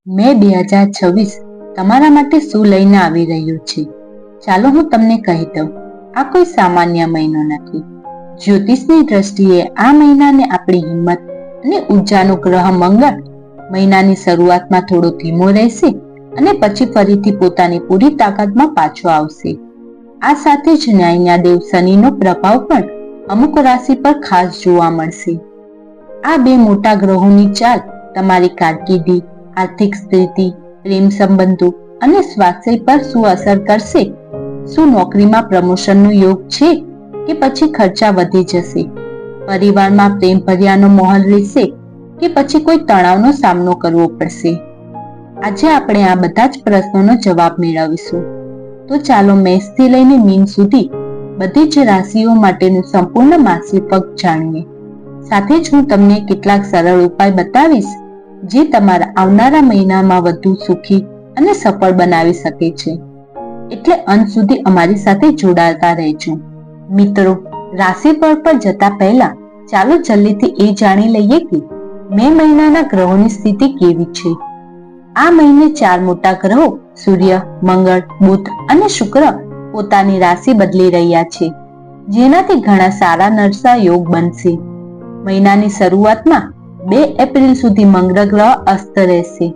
મે 2026 તમારા માટે શું લઈને આવી રહ્યું છે? ચાલો હું તમને કહી દઉં. આ કોઈ સામાન્ય મહિનો નથી. જ્યોતિષની દ્રષ્ટિએ આ મહિનાને આપણી હિંમત અને ઉર્જાનો ગ્રહ મંગળ મહિનાની શરૂઆતમાં થોડો ધીમો રહેશે અને પછી ફરીથી પોતાની પૂરી તાકાતમાં પાછો આવશે. આ સાથે જ ન્યાયના દેવ શનિનો પ્રભાવ પણ અમુક રાશિ પર ખાસ જોવા મળશે. આ બે મોટા ગ્રહોની ચાલ તમારી કારકિર્દી, આર્થિક સ્થિતિ, પ્રેમ સંબંધો અને સ્વાસ્થ્ય પર શું અસર કરશે? શું નોકરીમાં પ્રમોશનનો યોગ છે કે પછી ખર્ચા વધી જશે? પરિવારમાં પ્રેમ ભર્યાનો માહોલ રહેશે કે પછી કોઈ તણાવનો સામનો કરવો પડશે? આજે આપણે આ બધા જ પ્રશ્નોનો જવાબ મેળવીશું. તો ચાલો મેષથી લઈને મીન સુધી બધી જ રાશિઓ માટેનું સંપૂર્ણ માસિક ફળ જાણીએ. સાથે જ હું તમને કેટલાક સરળ ઉપાય બતાવીશ જે તમારા આવનારા મહિનામાં વધુ સુખી અને સફળ બનાવી શકે છે. એટલે અંત સુધી અમારી સાથે જોડાતા રહેજો. મિત્રો, રાશિફળ પર જતા પહેલા ચાલો જલ્દીથી એ જાણી લઈએ કે મે મહિનાના ગ્રહોની સ્થિતિ કેવી છે. આ મહિને 4 મોટા ગ્રહો સૂર્ય, મંગળ, બુધ અને શુક્ર પોતાની રાશિ બદલી રહ્યા છે, જેનાથી ઘણા સારા નરસા યોગ બનશે. મહિનાની શરૂઆતમાં 2 એપ્રિલ સુધી મંગળ ગ્રહ અસ્ત રહેશે,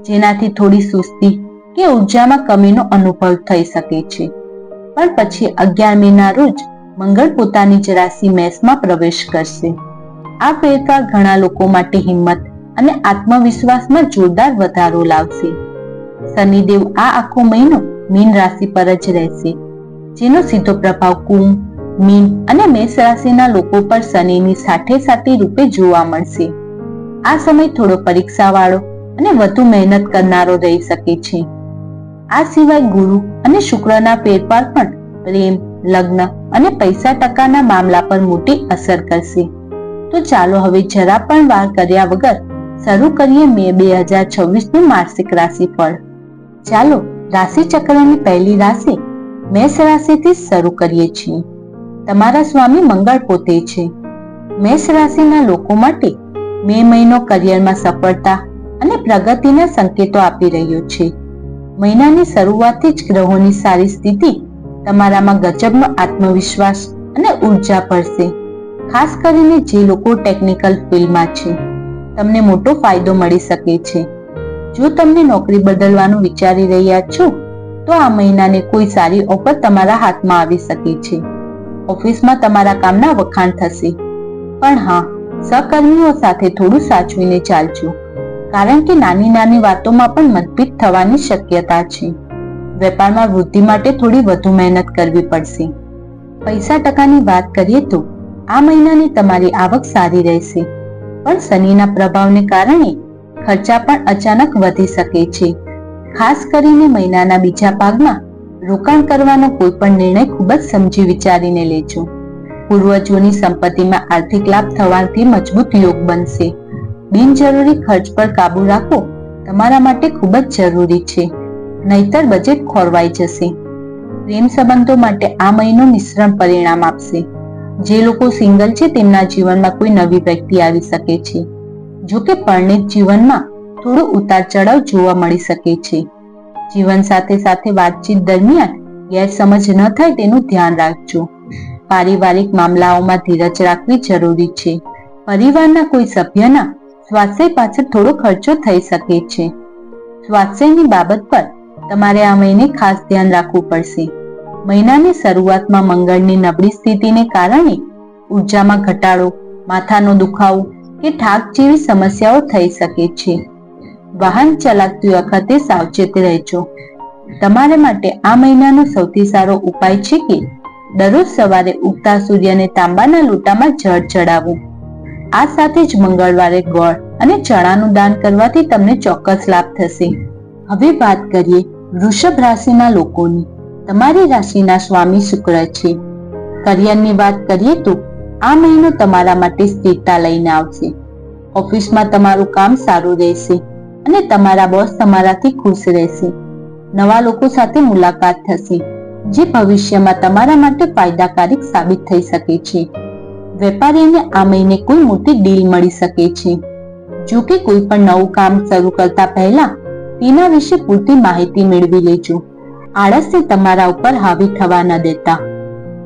જેનાથી થોડી સુસ્તી કે ઉર્જામાં કમીનો અનુભવ થઈ શકે છે. પણ પછી 11 મેના રોજ મંગળ પોતાની જ રાશિ મેષમાં પ્રવેશ કરશે. આ ફેરફાર ઘણા લોકો માટે હિંમત અને આત્મવિશ્વાસમાં જોરદાર વધારો લાવશે. શનિદેવ આ આખો મહિનો મીન રાશિ પર જ રહેશે, જેનો સીધો પ્રભાવ કુંભ, મીન અને મેષ રાશિના લોકો પર શનિની સાથે રૂપે જોવા મળશે. આ સમય થોડો પરીક્ષાવાળો અને વધુ મહેનત કરનારો રહી શકે છે. આ સિવાય ગુરુ અને શુક્રના ફેરફાર પણ પ્રેમ, લગ્ન અને પૈસા ટકાના મામલા પર મોટી અસર કરશે. તો ચાલો હવે જરા પણ વાર કર્યા વગર શરૂ કરીએ મે 2026 નું માસિક રાશિફળ. ચાલો રાશિ ચક્રની પહેલી રાશિ મેષ રાશિથી શરૂ કરીએ છીએ. તમારા સ્વામી મંગળ પોતે છે. મેષ રાશિના લોકો માટે મે મહિનો કરિયરમાં સફળતા અને પ્રગતિના સંકેતો આપી રહ્યો છે. મહિનાની શરૂઆતથી જ ગ્રહોની સારી સ્થિતિ તમારામાં ગજબનો આત્મવિશ્વાસ અને ઉર્જા ભરશે. ખાસ કરીને જે લોકો ટેકનિકલ ફિલ્ડમાં છે, તમને મોટો ફાયદો મળી શકે છે. જો તમને નોકરી બદલવાનું વિચારી રહ્યા છો તો આ મહિનાને કોઈ સારી ઓફર તમારા હાથમાં આવી શકે છે. ઓફિસમાં તમારા કામના વખાણ થશે. પણ હા, સહકર્મીઓ સાથે થોડું સાચવીને ચાલજો, કારણ કે નાની વાતોમાં પણ મતભેદ થવાની શક્યતા છે. વેપારમાં વૃદ્ધિ માટે થોડી વધુ મહેનત કરવી પડશે. પૈસા ટકાની વાત કરીએ તો આ મહિનાની તમારી આવક સારી રહેશે, પણ શનિના પ્રભાવને કારણે ખર્ચા પણ અચાનક વધી શકે છે. ખાસ કરીને મહિનાના બીજા ભાગમાં રોકાણ કરવાનો કોઈ પણ નિર્ણય ખૂબ જ સમજી વિચારીને લેજો. પૂર્વજોની સંપત્તિમાં આર્થિક લાભ થવાથી મજબૂત યોગ બનશે. બિનજરૂરી ખર્ચ પર કાબુ રાખવો તમારા માટે ખૂબ જ જરૂરી છે, નહીતર બજેટ ખોરવાઈ જશે. પ્રેમ સંબંધો માટે આ મહિનો મિશ્રણ પરિણામ આપશે. જે લોકો સિંગલ છે તેમના જીવનમાં કોઈ નવી વ્યક્તિ આવી શકે છે. જો કે પરણિત જીવનમાં થોડો ઉતાર ચઢાવ જોવા મળી શકે છે. જીવન સાથે વાતચીત દરમિયાન ગેરસમજ ન થાય તેનું ધ્યાન રાખજો. પારિવારિક મામલાઓમાં ધીરજ રાખવી જરૂરી છે. પરિવારના કોઈ સભ્યના સ્વાસ્થ્ય પાછળ થોડો ખર્ચો થઈ શકે છે. સ્વાસ્થ્યની બાબત પર તમારે આ મહિને ખાસ ધ્યાન રાખવું પડશે. મહિનાની શરૂઆતમાં મંગળની નબળી સ્થિતિને કારણે ઉર્જામાં ઘટાડો, માથાનો દુખાવો કે થાક જેવી સમસ્યાઓ થઈ શકે છે. વાહન ચલાવતી વખતે સાવચેત રહેજો. તમારા માટે આ મહિનાનો સૌથી સારો ઉપાય છે કે દરરોજ સવારે ઉગતા સૂર્યને તાંબાના લોટામાં જળ ચડાવવું. આ સાથે જ મંગળવારે ગોળ અને ચણાનું દાન કરવાથી તમને ચોક્કસ લાભ થશે. હવે વાત કરીએ વૃષભ રાશિના લોકોની. તમારી રાશિના સ્વામી શુક્ર છે. કરિયરની વાત કરીએ તો આ મહિનો તમારા માટે સ્થિરતા લઈને આવશે. ઓફિસમાં તમારું કામ સારું રહેશે અને તમારા બોસ તમારાથી ખુશ રહેશે. નવા લોકો સાથે મુલાકાત થશે, જે ભવિષ્યમાં તમારા માટે ફાયદાકારક સાબિત થઈ શકે છે. વેપારીને આ મહિને કોઈ મોટી ડીલ મળી શકે છે. જો કે કોઈ પણ નવું કામ શરૂ કરતા પહેલા તેના વિશે પૂરતી માહિતી મેળવી લેજો. આળસને તમારા ઉપર હાવી થવા ન દેતા.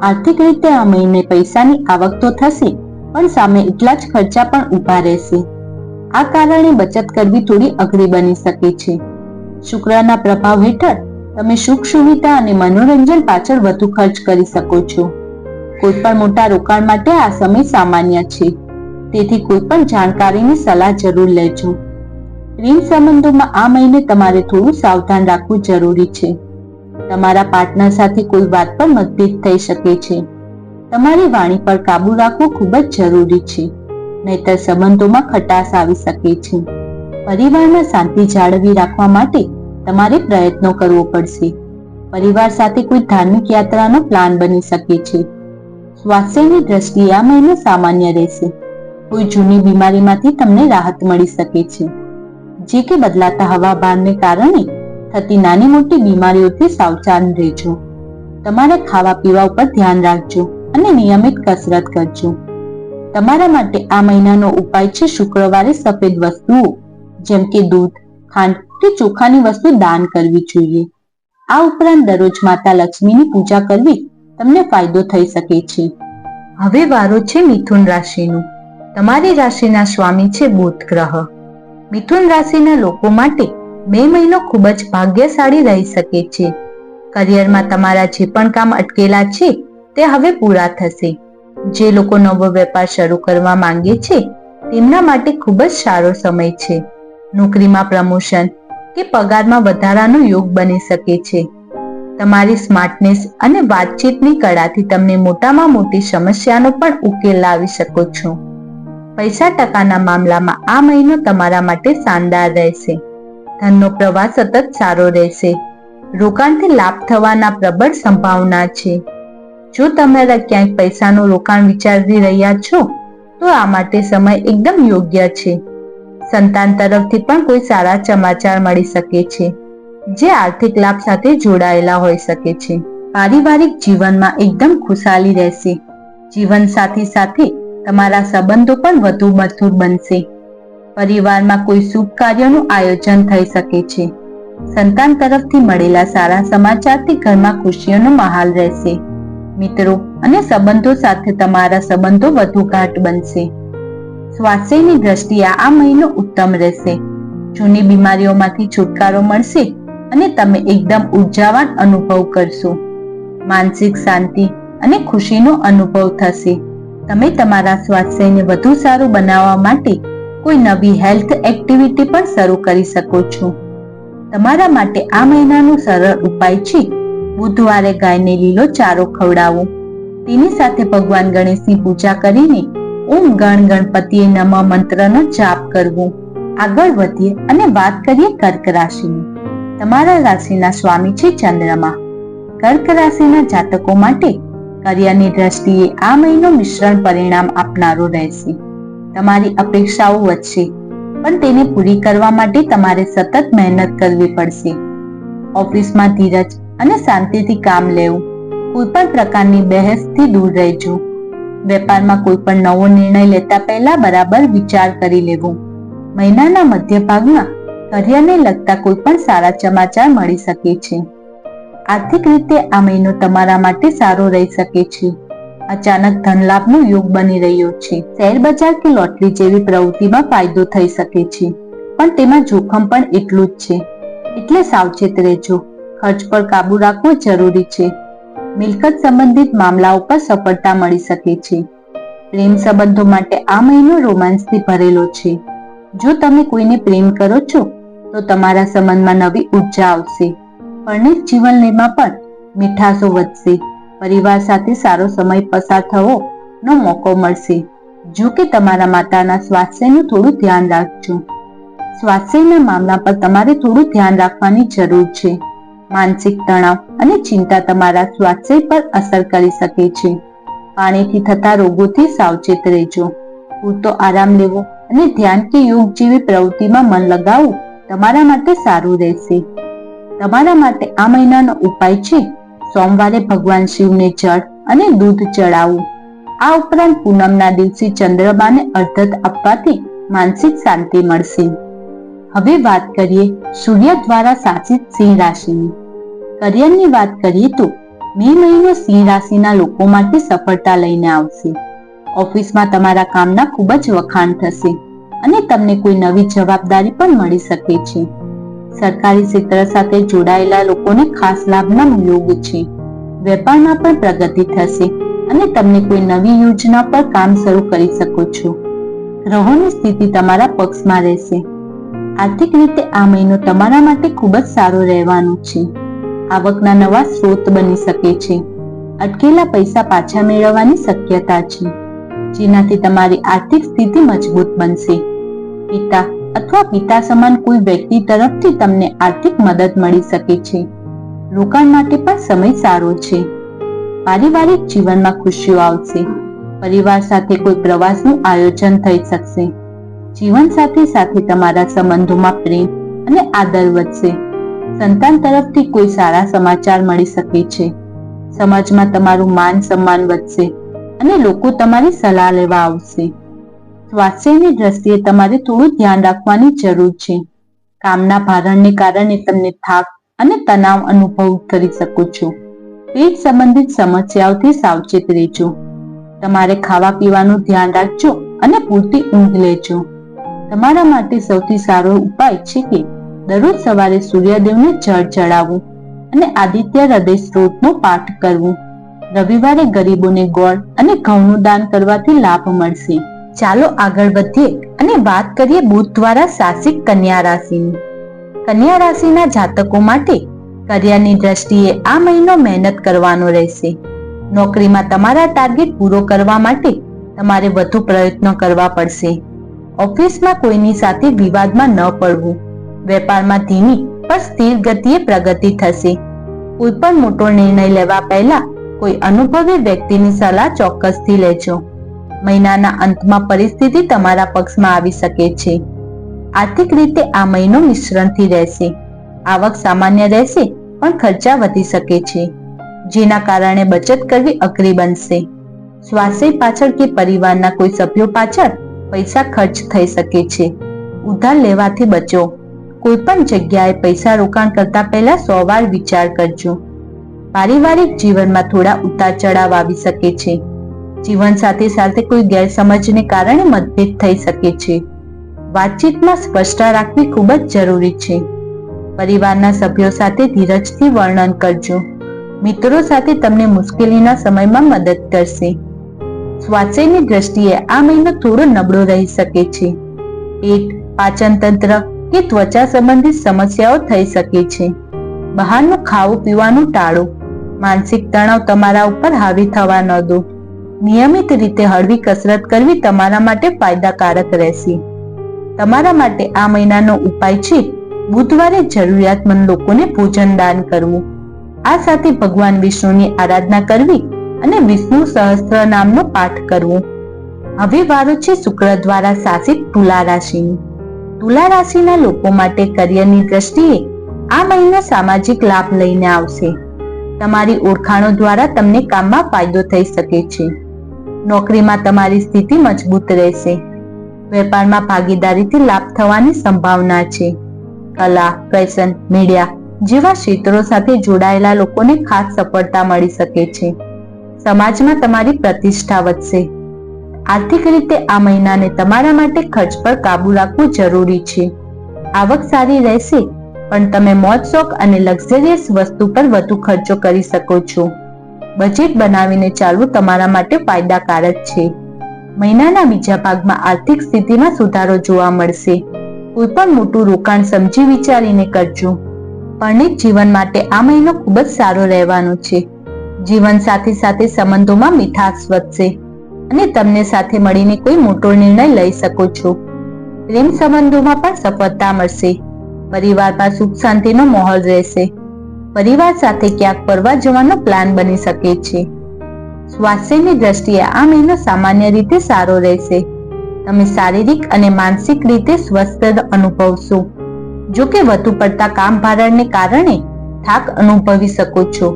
આર્થિક રીતે આ મહિને પૈસાની આવક તો થશે, પણ સામે એટલા જ ખર્ચા પણ ઊભા રહેશે. આ કારણે બચત કરવી થોડી અઘરી બની શકે છે. શુક્રના પ્રભાવ હેઠળ તમે સુખ સુવિધા અને મનોરંજન પાછળ વધુ ખર્ચ કરી શકો છો. કોઈ પણ મોટા રોકાણ માટે આ સમય સામાન્ય છે, તેથી કોઈ પણ જાણકારીની સલાહ જરૂર લેજો. પ્રેમ સંબંધોમાં આ મહિને તમારે થોડું સાવધાન રાખવું જરૂરી છે. તમારા પાર્ટનર સાથે કોઈ વાત પર મતભેદ થઈ શકે છે. તમારી વાણી પર કાબુ રાખવો ખૂબ જ જરૂરી છે, નહીંતર સંબંધોમાં ખટાશ આવી શકે છે. પરિવારમાં શાંતિ જાળવી રાખવા માટે તમારે પ્રયત્નો કરવો પડશે. પરિવાર સાથે કોઈ ધાર્મિક યાત્રાનો પ્લાન બની શકે છે. સ્વાસ્થ્યની દ્રષ્ટિએ આ મહિનો સામાન્ય રહેશે. કોઈ જૂની બીમારીમાંથી તમને રાહત મળી શકે છે, જે કે બદલાતા હવામાનને કારણે થતી નાની મોટી બીમારીઓથી સાવધાન રહેજો. તમારા ખાવા પીવા ઉપર ધ્યાન રાખજો અને નિયમિત કસરત કરજો. તમારા માટે આ મહિનાનો ઉપાય છે શુક્રવારે સફેદ વસ્તુઓ જેમ કે દૂધ, ખાંડ કે ચોખાની વસ્તુ દાન કરવી જોઈએ. આ ઉપરાંત દરરોજ માતા લક્ષ્મીની પૂજા કરવી તમને ફાયદો થઈ શકે છે. હવે વારો છે મિથુન રાશિનો. તમારી રાશિના સ્વામી છે બુધ ગ્રહ. મિથુન રાશિના લોકો માટે મે મહિનો ખૂબ જ ભાગ્યશાળી રહી શકે છે. કરિયરમાં તમારા જે પણ કામ અટકેલા છે તે હવે પૂરા થશે. જે લોકો નવો વેપાર શરૂ કરવા માંગે છે તેમના માટે ખૂબ જ સારો સમય છે. નોકરીમાં પ્રમોશન કે પગારમાં વધારાનો યોગ બની શકે છે. તમારી સ્માર્ટનેસ અને વાતચીતની કળાથી તમને મોટામાં મોટી સમસ્યાનો પણ ઉકેલ લાવી શકો છો. પૈસા ટકાના મામલામાં આ મહિનો તમારા માટે શાનદાર રહેશે. ધનનો પ્રવાહ સતત સારો રહેશે. રોકાણથી લાભ થવાના પ્રબળ સંભાવના છે. જો તમારા ક્યાંક પૈસાનું રોકાણ વિચારી રહ્યા છો તો આ માટે સમય એકદમ યોગ્ય છે. સંતાન તરફથી પણ કોઈ સારા સમાચાર મળી શકે છે, જે આર્થિક લાભ સાથે જોડાયેલા હોઈ શકે છે. પારિવારિક જીવનમાં એકદમ ખુશાલી રહેશે. જીવનસાથી સાથે તમારા સંબંધો પણ વધુ મધુર બનશે. પરિવારમાં કોઈ શુભ કાર્યનું આયોજન થઈ શકે છે. સંતાન તરફથી મળેલા સારા સમાચારથી ઘરમાં ખુશીઓનો માહોલ રહેશે. મિત્રો અને સંબંધો સાથે તમારા સંબંધો વધુ ગાઢ બનશે. સ્વાસ્થ્યની દ્રષ્ટિએ આ મહિનો ઉત્તમ રહેશે. જૂની બીમારીઓમાંથી છુટકારો મળશે અને તમે એકદમ ઉર્જાવાન અનુભવ કરશો. માનસિક શાંતિ અને ખુશીનો અનુભવ થશે. તમે તમારા સ્વાસ્થ્યને વધુ સારું બનાવવા માટે કોઈ નવી હેલ્થ એક્ટિવિટી પણ શરૂ કરી શકો છો. તમારા માટે આ મહિનાનો સરળ ઉપાય છે બુધવારે ગાયને લીલો ચારો ખવડાવો. તેની સાથે ભગવાન ગણેશની પૂજા કરીને ઓમ ગણ ગણપતિએ નમઃ મંત્રનો જાપ કરવો. આગળ વધીએ અને વાત કરીએ કર્ક રાશિની. તમારા રાશિના સ્વામી છે ચંદ્રમા. કર્ક રાશિના જાતકો માટે કરિયરની દ્રષ્ટિએ આ મહિનો મિશ્રણ પરિણામ આપનારો રહેશે. તમારી અપેક્ષાઓ વધશે, પણ તેને પૂરી કરવા માટે તમારે સતત મહેનત કરવી પડશે. ઓફિસમાં ધીરજ અને શાંતિથી કામ લેવું. કોઈ પણ પ્રકારની બહેસથી દૂર રહેજો. વેપારમાં કોઈ પણ નવો નિર્ણય લેતા પહેલા બરાબર વિચાર કરી લેવો. મહિનાના મધ્ય ભાગમાં કરિયરને લગતા કોઈ પણ સારા સમાચાર મળી શકે છે. આર્થિક રીતે આ મહિનો તમારા માટે સારો રહી શકે છે. અચાનક ધન લાભનો યોગ બની રહ્યો છે. શેર બજાર કે લોટરી જેવી પ્રવૃત્તિમાં ફાયદો થઈ શકે છે, પણ તેમાં જોખમ પણ એટલું જ છે, એટલે સાવચેત રહેજો. ખર્ચ પર કાબુ રાખવો જરૂરી છે. મિલકત સંબંધિત મામલાઓ પર સફળતા મળી શકે છે. પ્રેમ સંબંધો માટે આ મહિનો રોમાંસથી ભરેલો છે. જો તમે કોઈને પ્રેમ કરો છો તો તમારા સંબંધમાં નવી ઉર્જા આવશે. પરણિત જીવનમાં પણ મીઠાશો વધશે. પરિવાર સાથે સારો સમય પસાર થવાનો મોકો મળશે. જો કે તમારા માતાના સ્વાસ્થ્યનું થોડું ધ્યાન રાખજો. સ્વાસ્થ્યના મામલા પર તમારે થોડું ધ્યાન રાખવાની જરૂર છે. માનસિક તણાવ અને ચિંતા તમારા સ્વાસ્થ્ય પર અસર કરી શકે છે. પાણીથી થતા રોગોથી સાવચેત રહેજો. પૂરતો આરામ લેવો અને ધ્યાન કે યોગ જેવી પ્રવૃત્તિમાં મન લગાવવું તમારા માટે સારું રહેશે. તમારા માટે આ મહિનાનો ઉપાય છે સોમવારે ભગવાન શિવને જળ અને દૂધ ચડાવવું. આ ઉપરાંત પૂનમના દિવસે ચંદ્રમાને અર્ઘ્ય આપવાથી માનસિક શાંતિ મળશે. હવે વાત કરીએ સૂર્ય દ્વારા શાસિત સિંહ રાશિની. કરિયરની વાત કરીએ તો મે મહિનો સિંહ રાશિના લોકો માટે સફળતા લઈને આવશે. ઓફિસમાં તમારા કામના ખૂબ જ વખાણ થશે અને તમને કોઈ નવી જવાબદારી પણ મળી શકે છે. સરકારી ક્ષેત્ર સાથે જોડાયેલા લોકોને ખાસ લાભના યોગ છે. વેપારમાં પણ પ્રગતિ થશે અને તમને કોઈ નવી યોજના પર કામ શરૂ કરી શકો છો. ગ્રહોની સ્થિતિ તમારા પક્ષમાં રહેશે. આર્થિક રીતે આ મહિનો તમારા માટે ખૂબ જ સારો રહેવાનો છે. આવકના નવા સ્ત્રોત બની શકે છે. અટકેલા પૈસા પાછા મેળવવાની શક્યતા છે, જેનાથી તમારી આર્થિક સ્થિતિ મજબૂત બનશે. પિતા અથવા પિતા સમાન કોઈ વ્યક્તિ તરફથી તમને આર્થિક મદદ મળી શકે છે. રોકાણ માટે પણ સમય સારો છે. પારિવારિક જીવનમાં ખુશીઓ આવશે. પરિવાર સાથે કોઈ પ્રવાસનું આયોજન થઈ શકશે. જીવનસાથી સાથે તમારા સંબંધોમાં પ્રેમ અને આદર વધશે. સંતાન તરફથી કોઈ સારા સમાચાર મળી શકે છે. સમાજમાં તમારું માન સન્માન વધશે અને લોકો તમારી સલાહ લેવા આવશે. સ્વાસ્થ્યની દ્રષ્ટિએ તમારે થોડું ધ્યાન રાખવાની જરૂર છે. કામના ભારણને કારણે તમને થાક અને તણાવ અનુભવ કરી શકો છો. પેટ સંબંધિત સમસ્યાઓથી સાવચેત રહેજો. તમારે ખાવા પીવાનું ધ્યાન રાખજો અને પૂરતી ઊંઘ લેજો. તમારા માટે સૌથી સારો ઉપાય છે કે દરરોજ સવારે સૂર્યદેવને જળ ચડાવવું અને આદિત્ય હૃદય સ્ત્રોતનો પાઠ કરવું. રવિવારે ગરીબોને ગોળ અને ઘઉંનું દાન કરવાથી લાભ મળશે. ચાલો આગળ વધીએ અને વાત કરીએ બુધ દ્વારા શાસિત કન્યા રાશિની. કન્યા રાશિના જાતકો માટે કરિયરની દ્રષ્ટિએ આ મહિનો મહેનત કરવાનો રહેશે. નોકરીમાં તમારા ટાર્ગેટ પૂરો કરવા માટે તમારે વધુ પ્રયત્નો કરવા પડશે. ઓફિસમાં કોઈની સાથે વિવાદમાં ન પડવું. વેપારમાં ધીમી પણ સ્થિર ગતિએ પ્રગતિ થશે. કોઈ પણ મોટો નિર્ણય લેવા પહેલા કોઈ અનુભવી વ્યક્તિની સલાહ ચોક્કસથી લેજો. મહિનાના અંતમાં પરિસ્થિતિ તમારા પક્ષમાં આવી શકે છે. આર્થિક રીતે આ મહિનો મિશ્રણથી રહેશે. આવક સામાન્ય રહેશે પણ ખર્ચા વધી શકે છે, જેના કારણે બચત કરવી અઘરી બનશે. સ્વાસ્થ્ય પાછળ કે પરિવારના કોઈ સભ્યો પાછળ પૈસા ખર્ચ થઈ શકે છે. ઉધાર લેવાથી બચો. કોઈ પણ જગ્યાએ પૈસા રોકાણ કરતા પહેલા 100 વાર વિચાર કરજો. પારિવારિક જીવનમાં થોડા ઉતાર ચઢાવ આવી શકે છે. જીવનસાથી સાથે કોઈ ગેરસમજને કારણે મતભેદ થઈ શકે છે. વાતચીતમાં સ્પષ્ટતા રાખવી ખૂબ જ જરૂરી છે. પરિવારના સભ્યો સાથે ધીરજથી વર્ણન કરજો. મિત્રો સાથે તમને મુશ્કેલીના સમયમાં મદદ કરશે. સ્વાસ્થ્યની દ્રષ્ટિએ આ મહિનો થોડો નબળો રહી શકે છે. પેટ, પાચન તંત્ર કે ત્વચા સંબંધિત સમસ્યાઓ થઈ શકે છે. બહારનું ખાવું પીવાનું ટાળો. માનસિક તણાવ તમારા ઉપર હાવી થવા ન દો. નિયમિત રીતે હળવી કસરત કરવી તમારા માટે ફાયદાકારક રહેશે. તમારા માટે આ મહિનાનો ઉપાય છે બુધવારે જરૂરિયાતમંદ લોકોને ભોજન દાન કરવું. આ સાથે ભગવાન વિષ્ણુની આરાધના કરવી અને વિષ્ણુ સહસ્ત્ર નામનો પાઠ કરવો. હવે વારો છે શુક્ર દ્વારા શાસિત તુલા રાશિની. તુલા રાશિના લોકો માટે કરિયરની દ્રષ્ટિએ આ મહિનો સામાજિક લાભ લઈને આવશે. તમારી ઓળખાણો દ્વારા તમને કામમાં ફાયદો થઈ શકે છે. નોકરીમાં તમારી સ્થિતિ મજબૂત રહેશે. વેપારમાં ભાગીદારીથી લાભ થવાની સંભાવના છે. કલા, ફેશન, મીડિયા જેવા ક્ષેત્રો સાથે જોડાયેલા લોકોને ખાસ સફળતા મળી શકે છે. સમાજમાં તમારી પ્રતિષ્ઠા વધશે. આર્થિક રીતે આ મહિનાને તમારા માટે ખર્ચ પર કાબુ રાખવું જરૂરી છે. આવક સારી રહેશે પણ તમે મોજ શોખ અને લક્ઝરિયસ વસ્તુ પર વધુ ખર્ચો કરી શકો છો. બજેટ બનાવીને ચાલવું તમારા માટે ફાયદાકારક છે. મહિનાના બીજા ભાગમાં આર્થિક સ્થિતિમાં સુધારો જોવા મળશે. કોઈ પણ મોટું રોકાણ સમજી વિચારીને કરજો. પરણિત જીવન માટે આ મહિનો ખૂબ જ સારો રહેવાનો છે. જીવનસાથી સાથે સંબંધોમાં મીઠાશ વધશે અને તમને સાથે મળીને કોઈ મોટો નિર્ણય લઈ શકો છો. પ્રેમ સંબંધોમાં પણ સફળતા મળશે. પરિવારમાં સુખ શાંતિનો માહોલ રહેશે. પરિવાર સાથે ક્યાંક ફરવા જવાનો પ્લાન બની શકે છે. સ્વાસ્થ્યની દ્રષ્ટિએ આ મહિનો સામાન્ય રીતે સારો રહેશે. તમે શારીરિક અને માનસિક રીતે સ્વસ્થ અનુભવશો. જો કે વધુ પડતા કામ ભારણને કારણે થાક અનુભવી શકો છો,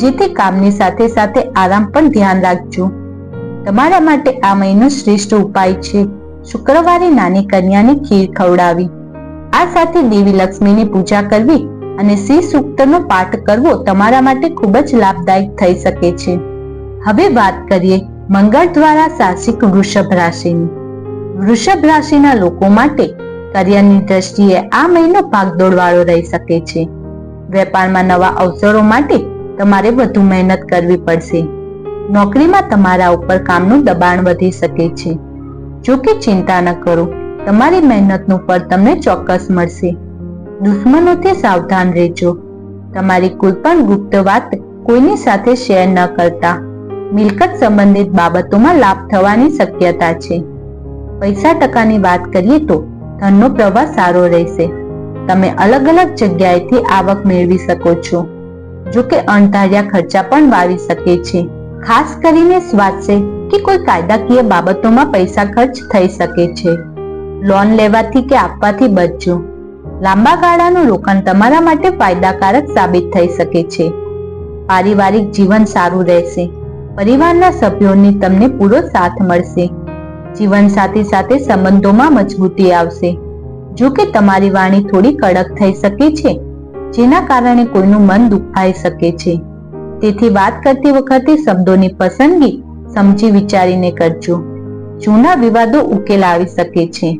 જેથી કામની સાથે સાથે આરામ પણ ધ્યાન રાખજો. તમારા માટે આ મહિનો શ્રેષ્ઠ ઉપાય છે શુક્રવારે નાની કન્યાને ખીર ખવડાવી. આ આ સાથે દેવી લક્ષ્મીની પૂજા કરવી અને શ્રી સૂક્તનો પાઠ કરવો તમારા માટે ખૂબ જ લાભદાયક થઈ શકે છે. હવે વાત કરીએ મંગળ દ્વારા શાસિત વૃષભ રાશિની. વૃષભ રાશિના લોકો માટે કરિયરની દ્રષ્ટિએ આ મહિનો ભાગદોડ વાળો રહી શકે છે. વેપારમાં નવા અવસરો માટે તમારે વધુ મહેનત કરવી પડશે. નોકરીમાં તમારા ઉપર કામનું દબાણ વધી શકે છે. જો કે ચિંતા ન કરો, તમારી મહેનતનું ફળ તમને ચોક્કસ મળશે. દુશ્મનોથી સાવધાન રહેજો. તમારી કોઈ પણ ગુપ્ત વાત કોઈની સાથે શેર ન કરતા. મિલકત સંબંધિત બાબતોમાં લાભ થવાની શક્યતા છે. પૈસા ટકાની વાત કરીએ તો ધનનો પ્રવાહ સારો રહેશે. તમે અલગ અલગ જગ્યાએથી આવક મેળવી શકો છો. જો કે અણધાર્યા ખર્ચા પણ વાવી શકે છે. ખાસ કરીને સ્વાસ્થ્ય કે કોઈ કાયદાકીય બાબતોમાં પૈસા ખર્ચ થઈ શકે છે. લોન લેવાથી કે આપવાથી બચજો. લાંબા ગાળાનું રોકાણ તમારા માટે ફાયદાકારક સાબિત થઈ શકે છે. પારિવારિક જીવન સારું રહેશે. પરિવારના સભ્યોની તમને પૂરો સાથ મળશે. જીવનસાથી સાથે સંબંધોમાં મજબૂતી આવશે. જો કે તમારી વાણી થોડી કડક થઈ શકે છે, જેના કારણે કોઈનું મન દુખાઈ શકે છે. તેથી વાત કરતી વખતે શબ્દોની પસંદગી સમજી વિચારીને કરજો. જૂના વિવાદો ઉકેલ આવી શકે છે.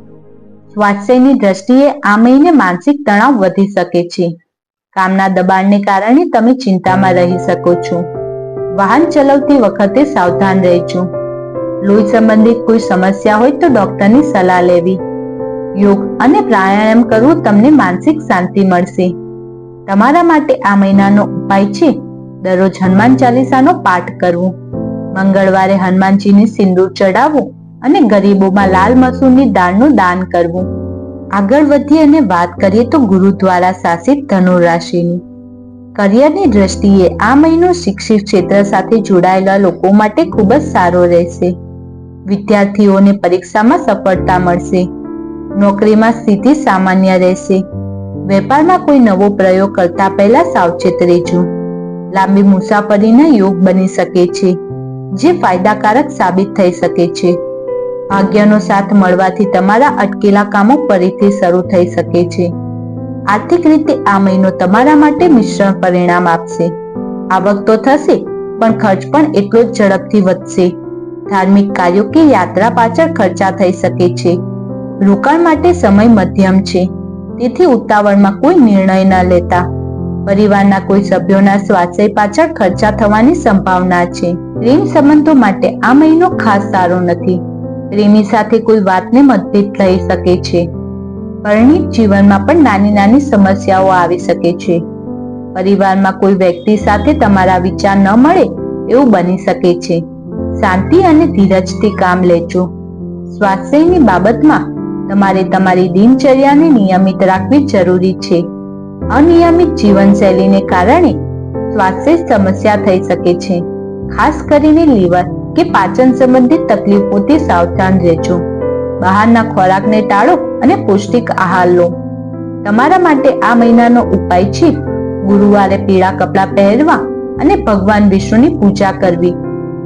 સ્વાસ્થ્યની દ્રષ્ટિએ આ મહિને માનસિક તણાવ વધી શકે છે. કામના દબાણને કારણે તમે ચિંતામાં રહી શકો છો. વાહન ચલાવતી વખતે સાવધાન રહેજો. લોહી સંબંધિત કોઈ સમસ્યા હોય તો ડોક્ટરની સલાહ લેવી. યોગ અને પ્રાણાયામ કરવું તમને માનસિક શાંતિ મળશે. તમારા માટે આ મહિનાનો ઉપાય છે દરરોજ હનુમાન ચાલીસાનો પાઠ કરવો. મંગળવારે હનુમાનજીને સિંદૂર ચડાવવું અને ગરીબોમાં લાલ મસૂરની દાળનું દાન કરવું. આગળ વધીએ અને વાત કરીએ તો ગુરુ દ્વારા શાસિત ધનુ રાશિની. કરિયરની દ્રષ્ટિએ આ મહિનો શિક્ષિત ક્ષેત્ર સાથે જોડાયેલા લોકો માટે ખૂબ જ સારો રહેશે. વિદ્યાર્થીઓને પરીક્ષામાં સફળતા મળશે. નોકરીમાં સ્થિતિ સામાન્ય રહેશે. વેપારમાં કોઈ નવો પ્રયોગ કરતા પહેલા સાવચેત રહેજો. લાંબી મુસાફરીના યોગ બની શકે છે, જે ફાયદાકારક સાબિત થઈ શકે છે. ભાગ્યનો સાથ મળવાથી તમારા અટકેલા કામો ફરીથી શરૂ થઈ શકે છે. આર્થિક રીતે આ મહિનો તમારા માટે મિશ્રણ પરિણામ આપશે. આવક તો થશે, પણ ખર્ચ પણ એટલો જ ઝડપથી વધશે. ધાર્મિક કાર્યો કે યાત્રા પાછળ ખર્ચા થઈ શકે છે. રોકાણ માટે સમય મધ્યમ છે, તેથી ઉતાવળમાં કોઈ નિર્ણય ન લેતા. પરિવારના કોઈ સભ્યોના સ્વાસ્થ્ય પાછળ ખર્ચા થવાની સંભાવના છે. પ્રેમ સંબંધો માટે આ મહિનો ખાસ સારો નથી. પ્રેમી સાથે કોઈ વાતને મતભેદ થઈ શકે છે. પરણિત જીવનમાં પણ નાની નાની સમસ્યાઓ આવી શકે છે. પરિવારમાં કોઈ વ્યક્તિ સાથે તમારા વિચાર ન મળે એવું બની શકે છે. શાંતિ અને ધીરજથી કામ લેજો. સ્વાસ્થ્યની બાબતમાં તમારે તમારી દિનચર્યાને નિયમિત રાખવી જરૂરી છે. અનિયમિત જીવનશૈલીને કારણે સ્વાસ્થ્ય સમસ્યા થઈ શકે છે. ખાસ કરીને લીવર કે પાચન સંબંધિત તકલીફોથી સાવધાન રહેજો. બહારના ખોરાકને ટાળો અને પૌષ્ટિક આહાર લો. તમારા માટે આ મહિનાનો ઉપાય છે ગુરુવારે પીળા કપડાં પહેરવા અને ભગવાન વિષ્ણુની પૂજા કરવી.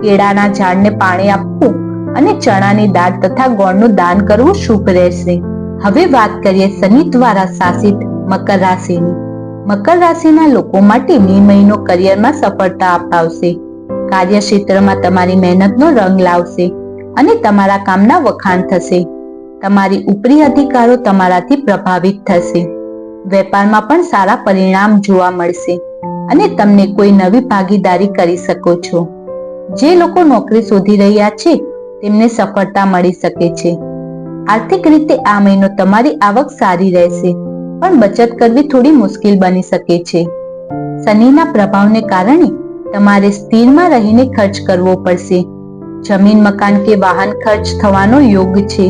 કેળાના ઝાડને પાણી આપવું અને ચણાની દાળ તથા ગોળનું દાન કરવું શુભ રહેશે. હવે વાત કરીએ શનિ દ્વારા શાસિત મકર રાશિની. મકર રાશિના લોકો માટે મે મહિનો કરિયરમાં સફળતા અપાવશે. કાર્યક્ષેત્રમાં તમારી મહેનતનો રંગ લાવશે અને તમારા કામના વખાણ થશે. તમારી ઉપરી અધિકારો તમારાથી પ્રભાવિત થશે. વેપારમાં પણ સારા પરિણામ જોવા મળશે અને તમને કોઈ નવી ભાગીદારી કરી શકો છો. જે લોકો નોકરી શોધી રહ્યા છે તેમને સફળતા મળી શકે છે. આર્થિક રીતે આ મહિનો તમારી આવક સારી રહેશે, પણ બચત કરવી થોડી મુશ્કેલ બની શકે છે. શનિના પ્રભાવને કારણે તમારે સ્થિરમાં રહીને ખર્ચ કરવો પડશે. જમીન, મકાન કે વાહન ખર્ચ થવાનો યોગ છે.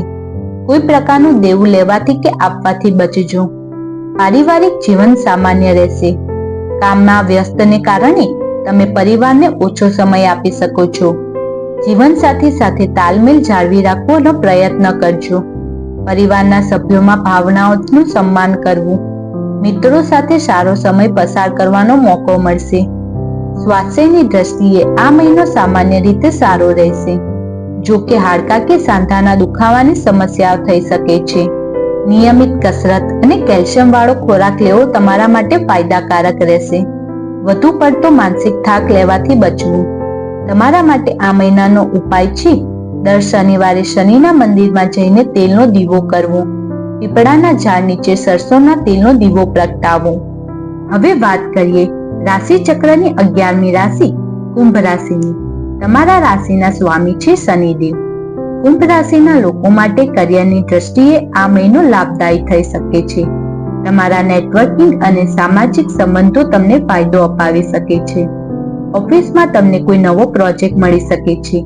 કોઈ પ્રકારનું દેવું લેવાથી કે આપવાથી બચજો. પારિવારિક જીવન સામાન્ય રહેશે. કામના વ્યસ્તને કારણે તમે પરિવારને ઓછો સમય આપી શકો છો. જીવનસાથી સાથે તાલમેલ જાળવી રાખવાનો પ્રયત્ન કરજો. પરિવારના સભ્યોમાં ભાવનાઓનું સન્માન કરવું. મિત્રો સાથે સારો સમય પસાર કરવાનો મોકો મળશે. સ્વાસ્થ્યની દ્રષ્ટિએ આ મહિનો સામાન્ય રીતે સારો રહેશે. જો કે હાડકા કે સાંધાના દુખાવાની સમસ્યાઓ થઈ શકે છે. નિયમિત કસરત અને કેલ્શિયમ વાળો ખોરાક લેવો તમારા માટે ફાયદાકારક રહેશે. વધુ પડતો માનસિક થાક લેવાથી બચવું. તમારા માટે આ મહિનાનો ઉપાય છે દર શનિવારે શનિના મંદિરમાં જઈને તેલનો દીવો કરવો. પીપળાના ઝાડ નીચે સરસોના તેલનો દીવો પ્રગટાવવો. હવે વાત કરીએ રાશિ ચક્રની 11મી રાશિ કુંભ રાશિની. તમારા રાશિના સ્વામી છે શનિદેવ. કુંભ રાશિના લોકો માટે કરિયરની દ્રષ્ટિએ આ મહિનો લાભદાયી થઈ શકે છે. તમારા નેટવર્કિંગ અને સામાજિક સંબંધો તમને ફાયદો અપાવી શકે છે. ઓફિસમાં તમને કોઈ નવો પ્રોજેક્ટ મળી શકે છે.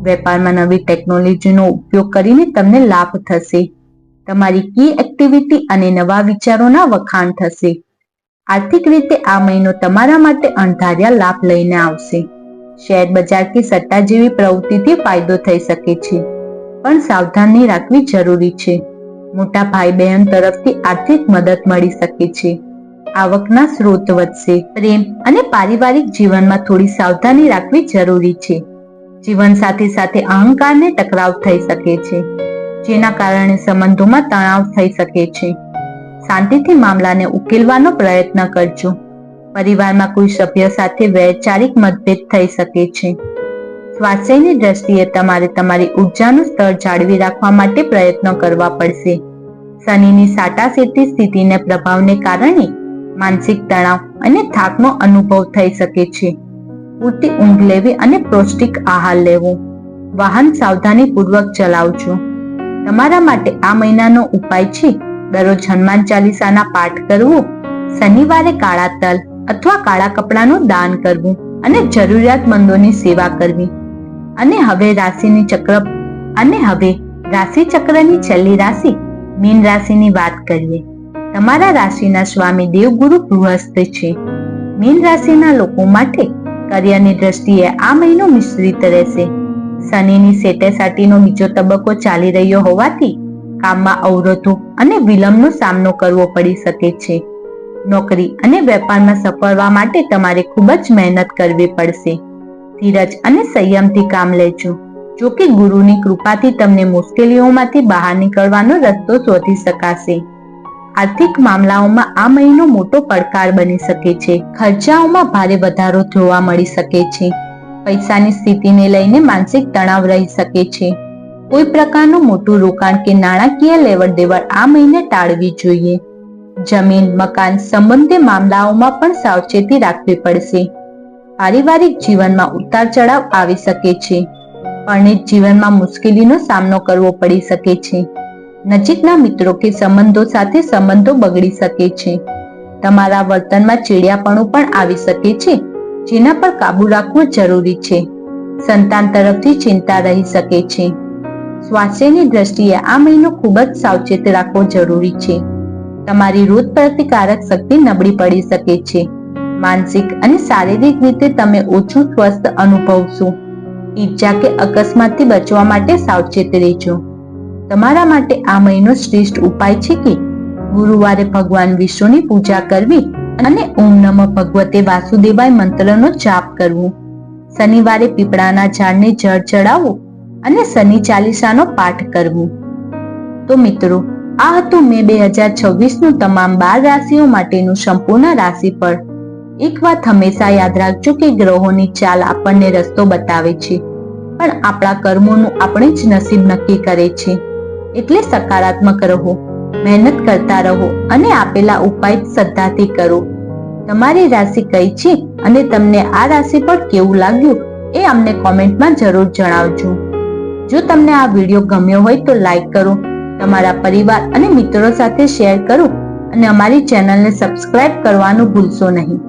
વેપારમાં નવી ટેકનોલોજીનો ઉપયોગ કરીને તમને લાભ થશે. તમારી કી એક્ટિવિટી અને નવા વિચારોના વખાણ થશે. આર્થિક રીતે આ મહિનો તમારા માટે અણધાર્યા લાભ લઈને આવશે. શેર બજાર કે સટ્ટા જેવી પ્રવૃત્તિથી ફાયદો થઈ શકે છે, પણ સાવધાની રાખવી જરૂરી છે. મોટા ભાઈ બહેન તરફથી આર્થિક મદદ મળી શકે છે. આવકના સ્ત્રોત વધશે. પ્રેમ અને પારિવારિક જીવનમાં થોડી સાવધાની રાખવી જરૂરી છે. જીવનસાથી સાથે અહંકારને ટકરાવ થઈ શકે છે, જેના કારણે સંબંધોમાં તણાવ થઈ શકે છે. શાંતિથી મામલાને ઉકેલવાનો પ્રયત્ન કરજો. પરિવારમાં કોઈ સભ્ય સાથે વૈચારિક મતભેદ થઈ શકે છે. સ્વાસ્થ્યની દ્રષ્ટિએ તમારે તમારી ઉર્જાનું સ્તર જાળવી રાખવા માટે પ્રયત્નો કરવા પડશે. શનિની સાટાશેટી સ્થિતિને પ્રભાવને કારણે માનસિક તણાવ અને થાકનો અનુભવ થઈ શકે છે. પૂરતી ઊંઘ લેવી અને પૌષ્ટિક આહાર લેવો. વાહન સાવધાનીપૂર્વક ચલાવજો. તમારા માટે આ મહિનાનો ઉપાય છે દરરોજ હનુમાન ચાલીસાના પાઠ કરવું, શનિવારે કાળા તલ અથવા કાળા કપડાનું દાન કરવું અને જરૂરિયાતમંદોની સેવા કરવી. અને હવે રાશિ ચક્રની છેલ્લી રાશિ મીન રાશિની વાત કરીએ. તમારા રાશિના સ્વામી દેવગુરુ બૃહસ્પતિ છે. મીન રાશિના લોકો માટે કરિયરની દ્રષ્ટિએ આ મહિનો મિશ્રિત રહેશે. શનિની સેટેસાટીનો બીજો તબક્કો ચાલી રહ્યો હોવાથી કામમાં અવરોધો અને વિલંબનો સામનો કરવો પડી શકે છે. નોકરી અને વેપારમાં સફળતા માટે તમારે ખૂબ જ મહેનત કરવી પડશે. ધીરજ અને સંયમથી કામ લેજો. જો કે ગુરુની કૃપાથી તમને મુશ્કેલીઓમાંથી બહાર નીકળવાનો રસ્તો શોધી શકાશે. આર્થિક મામલાઓમાં આ મહિનો મોટો પડકાર બની શકે છે. ખર્ચાઓમાં ભારે વધારો જોવા મળી શકે છે. પૈસાની સ્થિતિને લઈને માનસિક તણાવ રહી શકે છે. કોઈ પ્રકારનું મોટું રોકાણ કે નાણાકીય લેવડ દેવડ આ મહિને ટાળવી જોઈએ. જમીન, મકાન સંબંધી મામલાઓમાં પણ સાવચેતી રાખવી પડશે. પારિવારિક જીવનમાં ઉતાર ચઢાવ આવી શકે છે. પરણિત જીવનમાં મુશ્કેલીનો સામનો કરવો પડી શકે છે. નજીકના મિત્રો કે સંબંધો સાથે સંબંધો બગડી શકે છે. તમારા વર્તનમાં ચીડિયાપણું પણ આવી શકે છે, જેના પર કાબુ રાખવો જરૂરી છે. સંતાન તરફથી ચિંતા રહી શકે છે. સ્વાસ્થ્યની દ્રષ્ટિએ આ મહિનો ખૂબ જ સાવચેત રાખવો જરૂરી છે. તમારી રોગ પ્રતિકારક શક્તિ નબળી પડી શકે છે. માનસિક અને શારીરિક રીતે તમે ઓછું સ્વસ્થ અનુભવશો. ઈજા કે અકસ્માતથી બચવા માટે સાવચેત રહેજો. તમારા માટે આ મહિનો શ્રેષ્ઠ ઉપાય છે કે ગુરુવારે ભગવાન વિષ્ણુની પૂજા કરવી અને ઓમ નમઃ ભગવતે વાસુદેવાય મંત્રનો જાપ કરવો. શનિવારે પીપળાના ઝાડને જળ ચડાવવું અને શનિ ચાલીસાનો પાઠ કરવો. તો મિત્રો, આ હતું મે 2026નું તમામ 12 રાશિઓ માટેનું સંપૂર્ણ રાશિફળ. એક વાત હંમેશા યાદ રાખજો કે ગ્રહોની ચાલ આપણને રસ્તો બતાવે છે, પણ આપણા કર્મોનું આપણે જ નસીબ નક્કી કરે છે. એટલે સકારાત્મક રહો, મહેનત કરતા રહો અને આપેલા ઉપાય શ્રદ્ધાથી કરો. તમારી રાશિ કઈ છે અને તમને આ રાશિફળ કેવું લાગ્યું એ અમને કોમેન્ટમાં જરૂર જણાવજો. જો તમને આ વિડીયો ગમ્યો હોય તો લાઈક કરો, તમારા પરિવાર અને મિત્રો સાથે શેર કરો અને અમારી ચેનલને સબસ્ક્રાઇબ કરવાનું ભૂલશો નહીં.